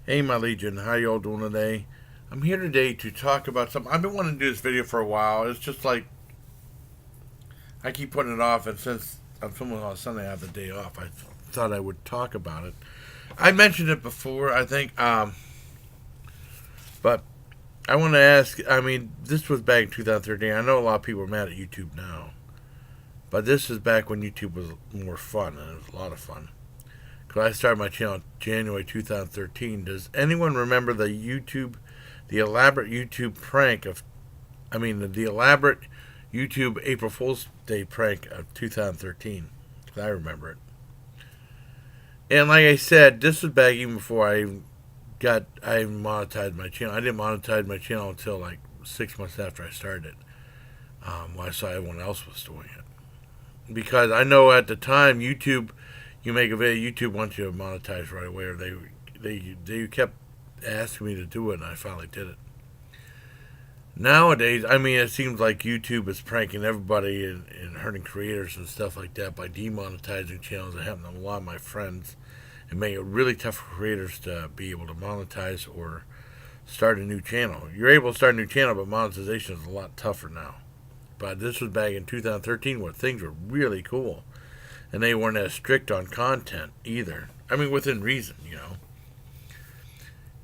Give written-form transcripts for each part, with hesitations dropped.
Hey, my Legion, how y'all doing today? I'm here today to talk about something. I've been wanting to do this video for a while. It's just like I keep putting it off, and since I'm filming on Sunday, I have the day off. I thought I would talk about it. I mentioned it before, I think, but I want to ask. I mean, this was back in 2013. I know a lot of people are mad at YouTube now, but this is back when YouTube was more fun, and it was a lot of fun. Because I started my channel in January 2013. Does anyone remember the elaborate YouTube prank of, the elaborate YouTube April Fool's Day prank of 2013? Because I remember it. And like I said, this was back even before I monetized my channel. I didn't monetize my channel until like 6 months after I started. When I saw everyone else was doing it. Because I know at the time YouTube, you make a video, YouTube wants you to monetize right away, or they kept asking me to do it, and I finally did it. Nowadays, it seems like YouTube is pranking everybody and hurting creators and stuff like that by demonetizing channels. It happened to a lot of my friends and making it really tough for creators to be able to monetize or start a new channel. You're able to start a new channel, but monetization is a lot tougher now. But this was back in 2013 where things were really cool. And they weren't as strict on content either. Within reason.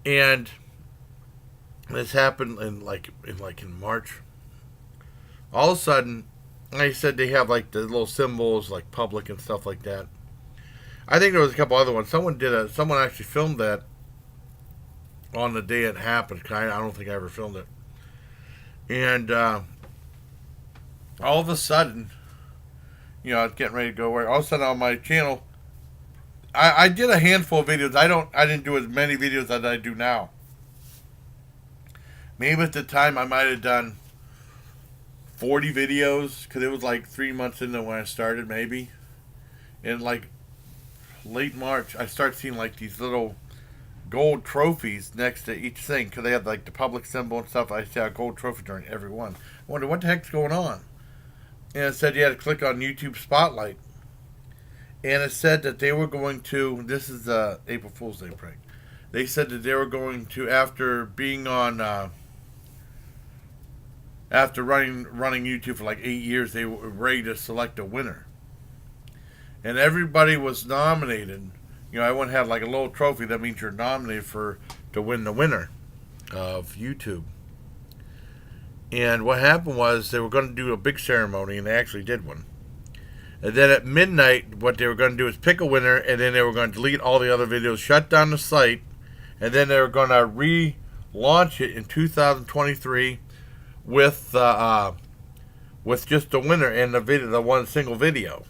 And this happened in March. All of a sudden, like I said, they have like the little symbols like public and stuff like that. I think there was a couple other ones. Someone actually filmed that on the day it happened. I don't think I ever filmed it. And all of a sudden, I was getting ready to go away. All of a sudden on my channel, I did a handful of videos. I didn't do as many videos as I do now. Maybe at the time I might have done 40 videos because it was like 3 months into when I started, maybe. And like late March, I started seeing like these little gold trophies next to each thing because they had like the public symbol and stuff. I saw a gold trophy during every one. I wonder what the heck's going on. And it said you had to click on YouTube Spotlight. And it said that they were going to. This is the April Fool's Day prank. They said that they were going to, after being on, after running YouTube for like 8 years, they were ready to select a winner. And everybody was nominated. Everyone had like a little trophy that means you're nominated to win the winner of YouTube. And what happened was they were going to do a big ceremony, and they actually did one. And then at midnight, what they were going to do is pick a winner, and then they were going to delete all the other videos, shut down the site, and then they were going to relaunch it in 2023 with just the winner and the one single video.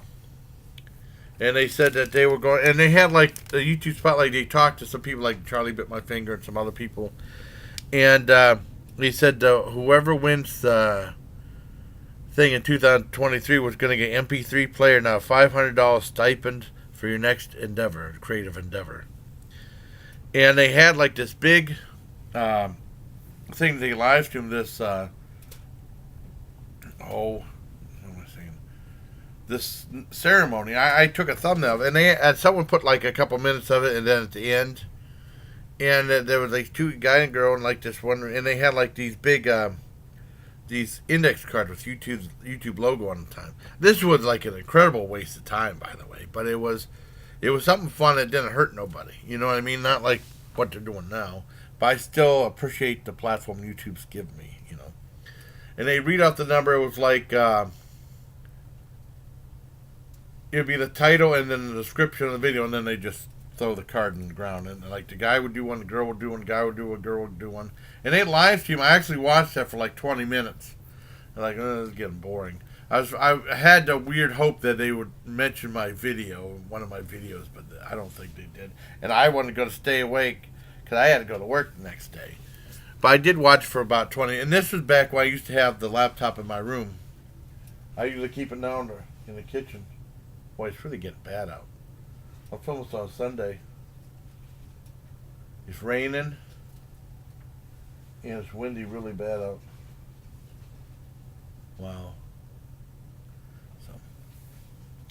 And they said that they were going, and they had like the YouTube Spotlight. They talked to some people like Charlie Bit My Finger and some other people, and he said whoever wins the thing in 2023 was going to get MP3 player now $500 stipend for your next endeavor, creative endeavor. And they had like this big thing. They live streamed this. This ceremony. I took a thumbnail, and someone put like a couple minutes of it, and then at the end. And there was like two guy and girl and like this one, and they had like these big these index cards with YouTube logo on the time. This was like an incredible waste of time, by the way, but it was something fun that didn't hurt nobody. You know what I mean? Not like what they're doing now, but I still appreciate the platform YouTube's given me. And they read out the number. It was like it would be the title and then the description of the video, and then they just throw the card in the ground. And like the guy would do one, the girl would do one, the guy would do one, the girl would do one. And they live stream. I actually watched that for like 20 minutes. I'm like, oh, this is getting boring. I had the weird hope that they would mention my video, one of my videos, but I don't think they did. And I wanted to stay awake because I had to go to work the next day. But I did watch for about 20. And this was back when I used to have the laptop in my room. I usually keep it down in the kitchen. Boy, it's really getting bad out. I'll film this on Sunday. It's raining. And it's windy really bad out. Wow.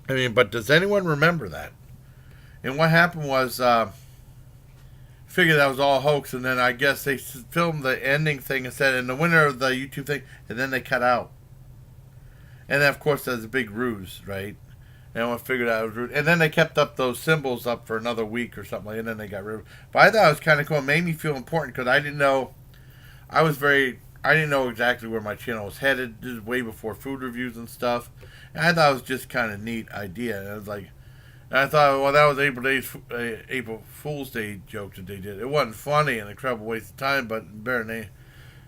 But does anyone remember that? And what happened was figured that was all a hoax, and then I guess they filmed the ending thing and said, in the winner of the YouTube thing, and then they cut out. And then, of course, there's a big ruse, right? And I figured out it was rude. And then they kept up those symbols up for another week or something, and then they got rid of it. But I thought it was kind of cool. It made me feel important because I didn't know. I didn't know exactly where my channel was headed. This is way before food reviews and stuff. And I thought it was just kind of neat idea. And I was like, and I thought, well, that was April Fool's Day joke that they did. It wasn't funny and a incredible waste of time, but better than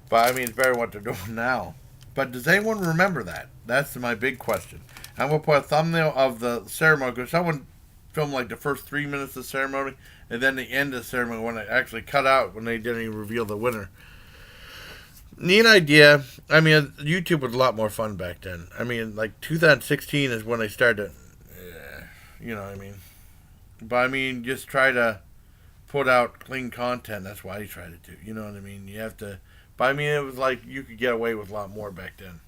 but I mean, it's better than what they're doing now. But does anyone remember that? That's my big question. I'm going to put a thumbnail of the ceremony because someone filmed like the first 3 minutes of the ceremony and then the end of the ceremony when it actually cut out when they didn't even reveal the winner. Neat idea. I mean, YouTube was a lot more fun back then. I mean, like 2016 is when they started, you know what I mean. But I mean, just try to put out clean content. That's why you try to do. You know what I mean? You have to. But I mean, it was like you could get away with a lot more back then.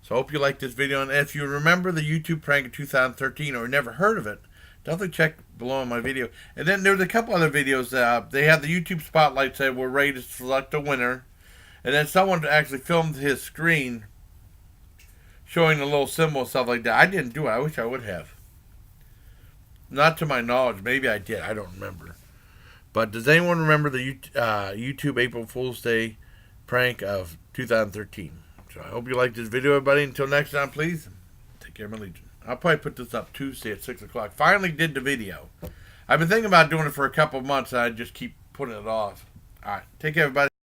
So I hope you liked this video. And if you remember the YouTube prank in 2013 or never heard of it, definitely check below in my video. And then there's a couple other videos. They had the YouTube spotlight said we're ready to select a winner. And then someone actually filmed his screen showing the little symbol and stuff like that. I didn't do it. I wish I would have. Not to my knowledge. Maybe I did. I don't remember. But does anyone remember the YouTube April Fool's Day prank of 2013? So I hope you liked this video, everybody. Until next time, please, take care of my Legion. I'll probably put this up Tuesday at 6 o'clock. Finally did the video. I've been thinking about doing it for a couple of months, and I just keep putting it off. All right. Take care, everybody.